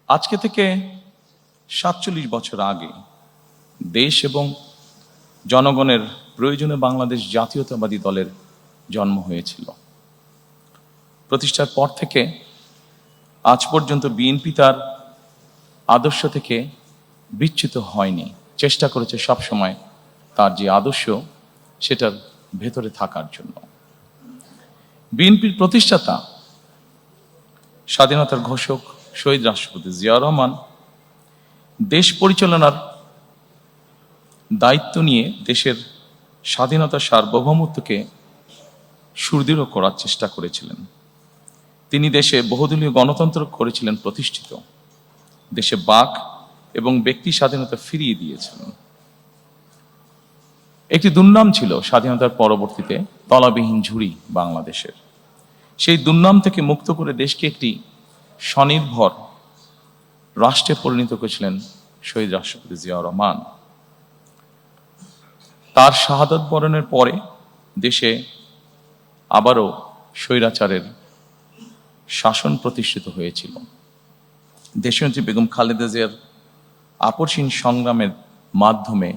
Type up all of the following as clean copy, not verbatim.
আজকে থেকে ৪৭ বছর আগে দেশ এবং জনগণের প্রয়োজনে বাংলাদেশ জাতীয়তাবাদী দলের জন্ম হয়েছিল। প্রতিষ্ঠার পর থেকে আজ পর্যন্ত বিএনপি তার আদর্শ থেকে বিচ্যুত হয়নি, চেষ্টা করেছে সবসময় তার যে আদর্শ সেটার ভেতরে থাকার জন্য। বিএনপির প্রতিষ্ঠাতা স্বাধীনতার ঘোষক শহীদ রাষ্ট্রপতি জিয়াউর রহমান দেশ পরিচালনার দায়িত্ব নিয়ে দেশের স্বাধীনতা সার্বভৌমত্বকে সুদৃঢ় করার চেষ্টা করেছিলেন। তিনি দেশে বহুদলীয় গণতন্ত্র করেছিলেন প্রতিষ্ঠিত, দেশে বাক এবং ব্যক্তি স্বাধীনতা ফিরিয়ে দিয়েছিলেন। একটি দুর্নাম ছিল স্বাধীনতার পরবর্তীতে তলাবিহীন ঝুড়ি বাংলাদেশের। সেই দুর্নাম থেকে মুক্ত করে দেশকে একটি স্বনির্ভর রাষ্ট্রে পরিণত করেছিলেন শহীদ রাষ্ট্রপতি জিয়াউর রহমান। তার শাহাদাত বরণের পরে দেশে আবারও স্বৈরাচারের শাসন প্রতিষ্ঠিত হয়েছিল। দেশনেত্রী বেগম খালেদা জিয়ার আপসহীন সংগ্রামের মাধ্যমে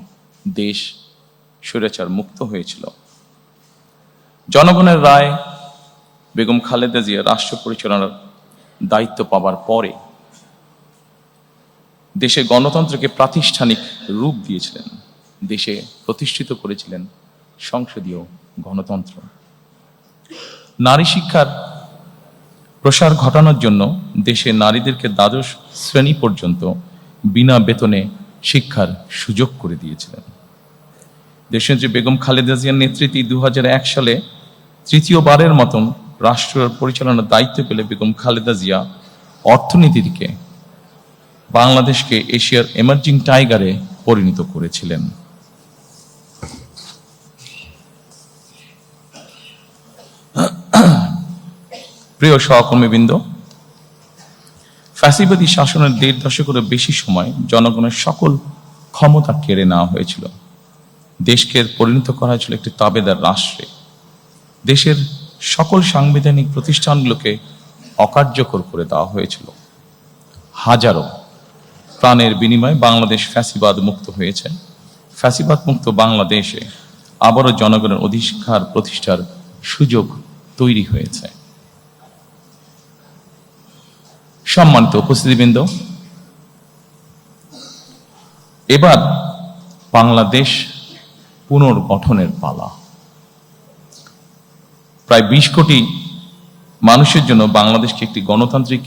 দেশ স্বৈরাচার মুক্ত হয়েছিল। জনগণের রায় বেগম খালেদা জিয়া রাষ্ট্র পরিচালনার দায়িত্ব পাবার পরে দেশে গণতন্ত্রকে প্রাতিষ্ঠানিক রূপ দিয়েছিলেন, দেশে প্রতিষ্ঠিত করেছিলেন সংসদীয় গণতন্ত্র। নারী শিক্ষার প্রসার ঘটানোর জন্য দেশে নারীদেরকে দ্বাদশ শ্রেণী পর্যন্ত বিনা বেতনে শিক্ষার সুযোগ করে দিয়েছিলেন। দেশনেত্রী বেগম খালেদা জিয়ার নেতৃত্বে 2001 সালে তৃতীয়বারের মতন রাষ্ট্র পরিচালনার দায়িত্ব পেলে বেগম খালেদা জিয়া অর্থনীতিকে বাংলাদেশকে এশিয়ার এমার্জিং টাইগারে পরিণত করেছিলেন। প্রিয় সহকর্মীবৃন্দ, ফ্যাসিবাদী শাসনের 1.5 দশকেরও বেশি সময় জনগণের সকল ক্ষমতা কেড়ে নেওয়া হয়েছিল। দেশকে পরিণত করা হয়েছিল একটি তাবেদার রাষ্ট্রে। দেশের সকল সাংবিধানিক প্রতিষ্ঠানগুলোকে অকার্যকর করে দেওয়া হয়েছিল। হাজারো প্রাণের বিনিময়ে বাংলাদেশ ফ্যাসিবাদ মুক্ত হয়েছে। ফ্যাসিবাদ মুক্ত বাংলাদেশে আবারও জনগণের অধিকার প্রতিষ্ঠার সুযোগ তৈরি হয়েছে। সম্মানিত উপস্থিতিবৃন্দ, এবার বাংলাদেশ পুনর্গঠনের পালা। প্রায় 20 কোটি মানুষের জন্য বাংলাদেশকে একটি গণতান্ত্রিক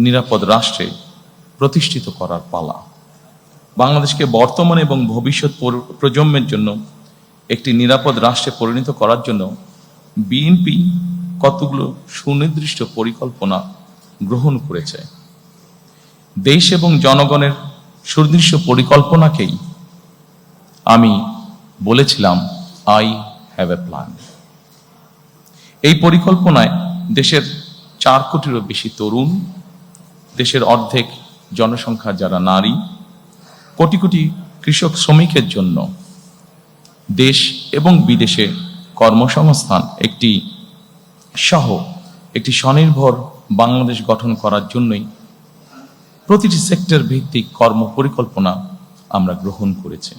নিরাপদ রাষ্ট্রে প্রতিষ্ঠিত করার পালা। বাংলাদেশকে বর্তমান এবং ভবিষ্যৎ প্রজন্মের জন্য একটি নিরাপদ রাষ্ট্রে পরিণত করার জন্য বিএনপি কতগুলো সুনির্দিষ্ট পরিকল্পনা গ্রহণ করেছে। দেশ এবং জনগণের সুনির্দিষ্ট পরিকল্পনাকেই আমি বলেছিলাম আই হ্যাভ এ প্ল্যান। এই পরিকল্পনায় দেশের 4 কোটিরও বেশি তরুণ, দেশের অর্ধেক জনসংখ্যা যারা নারী, কোটি কোটি কৃষক শ্রমিকের জন্য দেশ এবং বিদেশে কর্মসংস্থান একটি স্বনির্ভর বাংলাদেশ গঠন করার জন্যই প্রতিটি সেক্টর ভিত্তিক কর্ম পরিকল্পনা আমরা গ্রহণ করেছি।